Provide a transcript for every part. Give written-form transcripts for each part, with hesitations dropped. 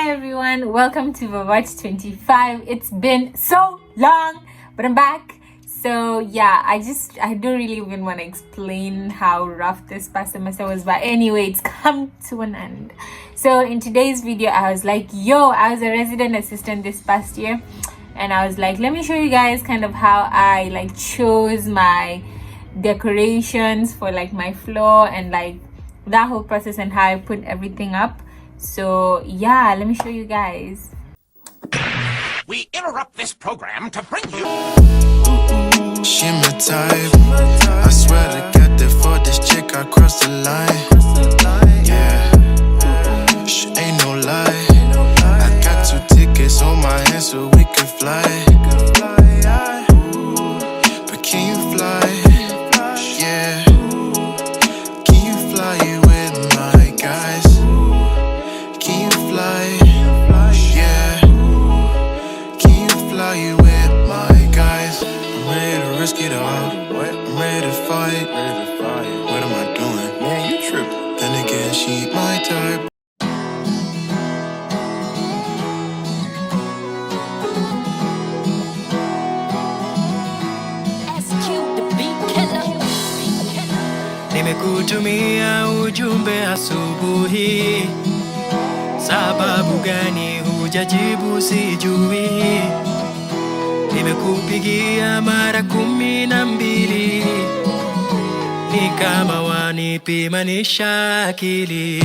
Hi everyone, welcome to Vavart 25. It's been so long, but I'm back. So yeah, I don't really even want to explain how rough this past semester was, but anyway, it's come to an end. So in today's video, I was like, I was a resident assistant this past year, and I was like, let me show you guys kind of how I chose my decorations for my floor and that whole process and how I put everything up. So yeah, let me show you guys. We interrupt this program to bring you. She my type. I swear to get there for this chick. I crossed the line. Yeah, she ain't no lie. I got 2 tickets on my hand so we can fly. But can you fly? Yeah. Can you fly with my guys? Can you fly? Yeah. Can you fly with my guys? I'm ready to risk it all. I'm ready to fight. What am I doing? Man, you tripping. Then again, she my type. Nimekutumia ujumbe asubuhi, sababu gani hujajibu sijui. Nimekupigia mara 12, ni kama wanipimanisha akili.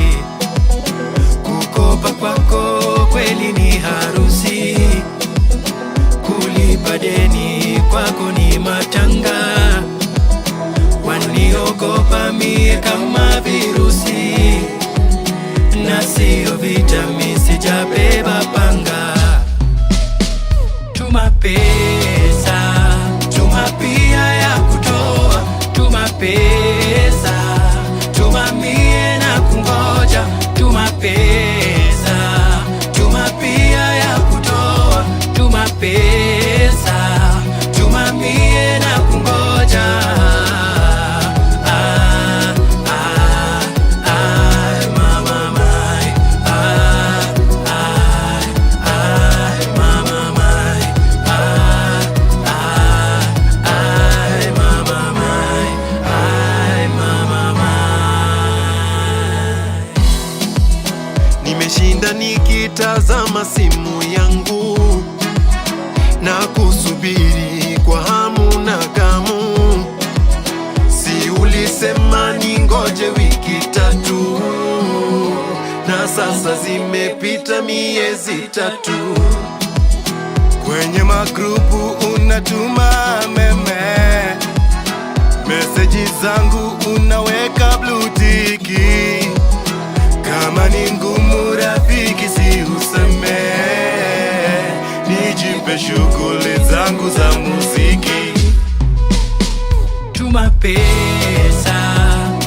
Kukopa kwako kweli ni harusi, kulipa deni kwako ni matanga. Waniogopa mie kama virusi, na sio vitami, sijabeba panga. Tuma pesa, tuma pia ya kutoa. Tuma pesa, tuma mie na kungoja. Tuma pesa, tuma pia ya kutoa. Tuma pesa, tuma mie na kungoja. Nimeshinda nikitazama simu yangu na kusubiri kwa hamu na gamu. Si ulisema ningoje wiki 3, na sasa zimepita miezi 3. Kwenye magrupu unatuma meme, meseji zangu unaweka blue tiki. Kama ni ngumu rafiki si useme, nijipe shughuli zangu za muziki. Tuma pesa,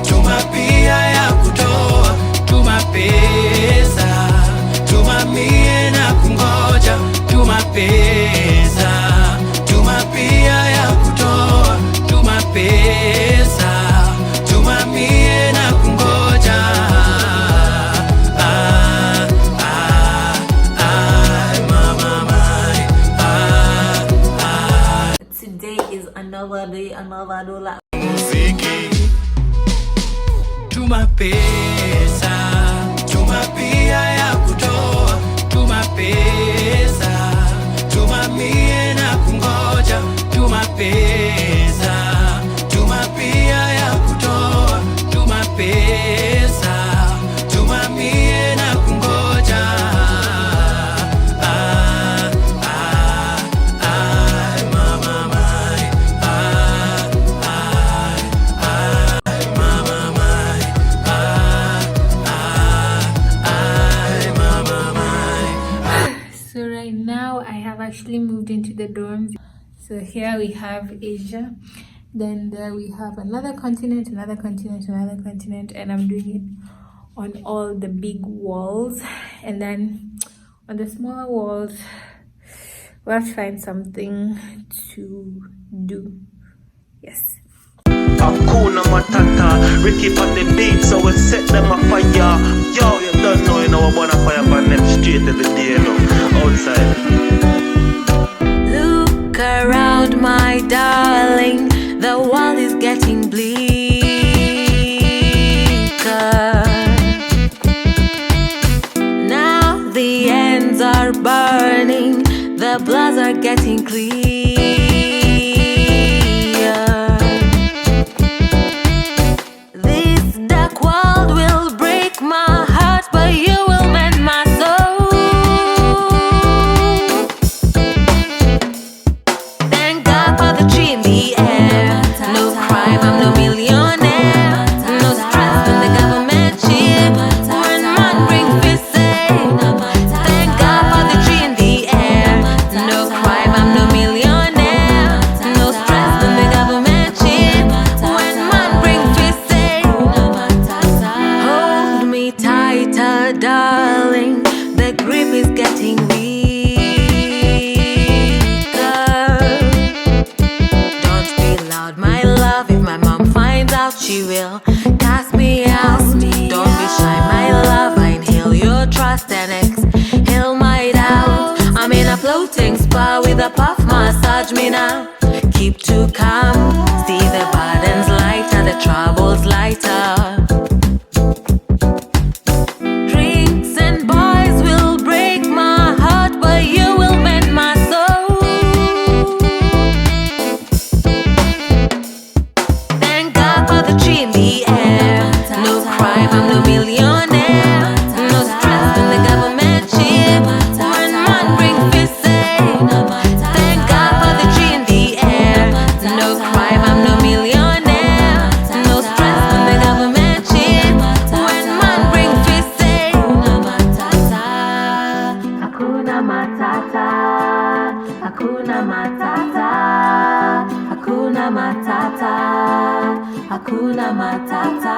tuma pia ya kutoa. Tuma pesa, tuma mie na kungoja. Tuma pesa, tuma pia ya kutoa. Tuma pesa, tuma mie na kungoja. Today is another day, another dollar. Muziki. Tuma pesa, tuma pia ya kutoa. Tuma pesa, tuma mie na kungoja. Tuma pesa, tuma pia ya kutoa. Tuma pesa, tuma mie na kungoja. So right now I have actually moved into the dorms. So here we have Asia, then there we have another continent, and I'm doing it on all the big walls, and then on the smaller walls we have to find something to do. Yes. Hakuna Matata, Ricky on the beat, so we set them a fire. Yo, you don't know, you know what I fire. and them straight every day, you know, outside. Look around, my darling, the world is getting bleaker. Now the ends are burning, the bloods are getting clear. This dark world will break my heart, but you will mend my soul. Thank God for the tree in the air. No crime, I'm no millionaire. No stress when the government cheer. When man bring peace, thank God for the tree in the air. No crime, I'm no millionaire. No stress when the government cheer. When man bring peace, hold me tighter, darling. The grip is getting weaker. Don't be loud, my love. If my mom finds out, she will cast me out. Don't be shy, my love. I inhale your trust and exhale my doubt. I'm in a floating spa with a puff massage me now. Keep too calm, see the burdens lighter, the troubles lighter. Drinks and boys will break my heart, but you will mend my soul. Thank God for the tree in the air. No crime, I'm no millionaire. No stress when the government cheer. When man bring peace, thank God for the tree in the air. No crime, I'm no millionaire. No stress when the government cheer. When man bring peace, Hakuna Matata, Hakuna Matata, Hakuna Matata, Hakuna Matata.